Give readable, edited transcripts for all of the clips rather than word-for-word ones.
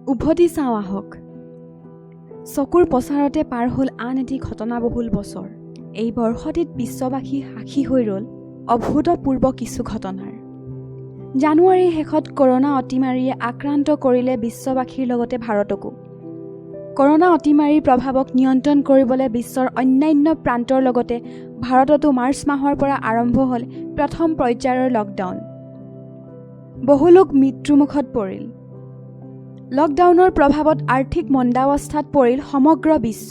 উভতি চাওঁ আহক। চকুৰ পচাৰতে পাৰ হ'ল আন এটি ঘটনাবহুল বছৰ। এই বৰ্ষটিত বিশ্ববাসী সাক্ষী হৈ ৰ'ল অভূতপূৰ্ব কিছু ঘটনাৰ। জানুৱাৰীৰ শেষত কৰোনা অতিমাৰীয়ে আক্ৰান্ত কৰিলে বিশ্ববাসীৰ লগতে ভাৰতকো। কৰোনা অতিমাৰীৰ প্ৰভাৱক নিয়ন্ত্ৰণ কৰিবলৈ বিশ্বৰ অন্যান্য প্ৰান্তৰ লগতে ভাৰততো মাৰ্চ মাহৰ পৰা আৰম্ভ হ'ল প্ৰথম পৰ্যায়ৰ লকডাউন। বহু লোক মৃত্যুমুখত পৰিল। লকডাউনৰ প্ৰভাৱত আৰ্থিক মন্দাৱস্থাত পৰিল সমগ্ৰ বিশ্ব।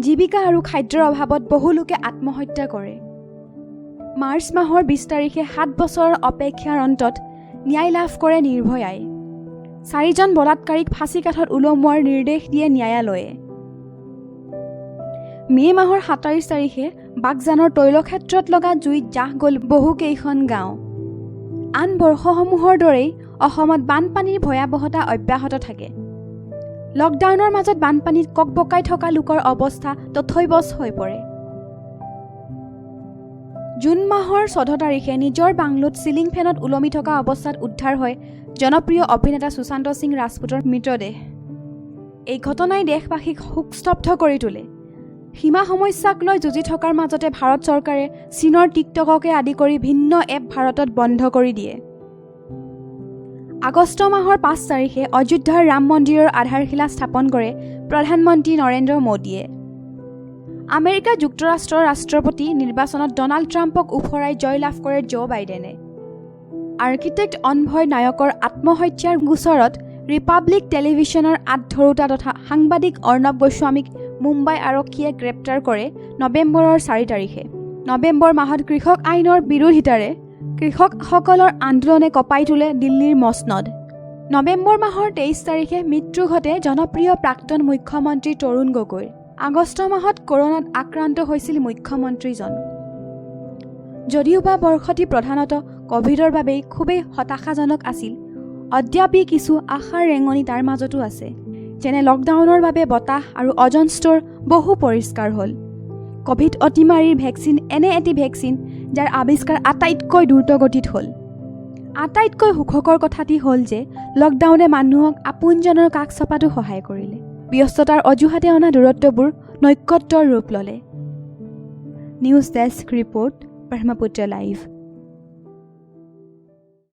জীৱিকা আৰু খাদ্যৰ অভাৱত বহু লোকে আত্মহত্যা কৰে। মাৰ্চ মাহৰ 20 তাৰিখে 7 বছৰৰ অপেক্ষাৰ অন্তত ন্যায় লাভ কৰে নিৰ্ভয়াই। 4জন বলাৎকাৰীক ফাঁচীকাঠত ওলমোৱাৰ নিৰ্দেশ দিয়ে ন্যায়ালয়ে। মে' মাহৰ 27 তাৰিখে বাগজানৰ তৈলক্ষেত্ৰত লগা জুইত জাহ গ'ল বহুকেইখন গাঁও। আন বৰ্ষসমূহৰ দৰেই অসমত বানপানীৰ ভয়াৱহতা অব্যাহত থাকে। লকডাউনৰ মাজত বানপানীত ককবকাই থকা লোকৰ অৱস্থা তথৈবচ হৈ পৰে। জুন মাহৰ 14 তাৰিখে নিজৰ বাংলোত চিলিং ফেনত ওলমি থকা অৱস্থাত উদ্ধাৰ হয় জনপ্ৰিয় অভিনেতা সুশান্ত সিং ৰাজপুতৰ মৃতদেহ। এই ঘটনাই দেশবাসীক শোকস্তব্ধ কৰি তোলে। সীমা সমস্যাক লৈ যুঁজি থকাৰ মাজতে ভাৰত চৰকাৰে চীনৰ টিকটককে আদি কৰি ভিন্ন এপ ভাৰতত বন্ধ কৰি দিয়ে। আগষ্ট মাহৰ 5 তাৰিখে অযোধ্যাৰ ৰাম মন্দিৰৰ আধাৰশিলা স্থাপন কৰে প্ৰধানমন্ত্ৰী নৰেন্দ্ৰ মোদীয়ে। আমেৰিকা যুক্তৰাষ্ট্ৰৰ ৰাষ্ট্ৰপতি নিৰ্বাচনত ডনাল্ড ট্ৰাম্পক ওফৰাই জয়লাভ কৰে জো বাইডেনে। আৰ্কিটেক্ট অনভয় নায়কৰ আত্মহত্যাৰ গোচৰত ৰিপাব্লিক টেলিভিছনৰ আঁতধৰোতা তথা সাংবাদিক অৰ্ণৱ গোস্বামীক মুম্বাই আৰক্ষীয়ে গ্ৰেপ্তাৰ কৰে নৱেম্বৰৰ 4 তাৰিখে। নৱেম্বৰ মাহত কৃষক আইনৰ বিৰোধিতাৰে কৃষকসকলৰ আন্দোলনে কঁপাই তোলে দিল্লীৰ মছনদ। নৱেম্বৰ মাহৰ 23 তাৰিখে মৃত্যু ঘটে জনপ্ৰিয় প্ৰাক্তন মুখ্যমন্ত্ৰী তৰুণ গগৈৰ। আগষ্ট মাহত কৰোনাত আক্ৰান্ত হৈছিল মুখ্যমন্ত্ৰীজন। যদিওবা বৰ্ষটি প্ৰধানতঃ কভিডৰ বাবেই খুবেই হতাশাজনক আছিল, অদ্যাপি কিছু আশাৰ ৰেঙনি তাৰ মাজতো আছে। যেনে লকডাউনৰ বাবে বতাহ আৰু অজন স্তৰ বহু পৰিষ্কাৰ হ'ল। কভিড অতিমাৰীৰ ভেকচিন এনে এটি ভেকচিন যাৰ আৱিষ্কাৰ আটাইতকৈ দ্ৰুতগতিত হ'ল। আটাইতকৈ সুখকৰ কথাটি হ'ল যে লকডাউনে মানুহক আপোনজনৰ কাষ চপাতো সহায় কৰিলে। ব্যস্ততাৰ অজুহাতে অনা দূৰত্ববোৰ নৈকট্যৰ ৰূপ ল'লে। News desk report Brahmaputra live.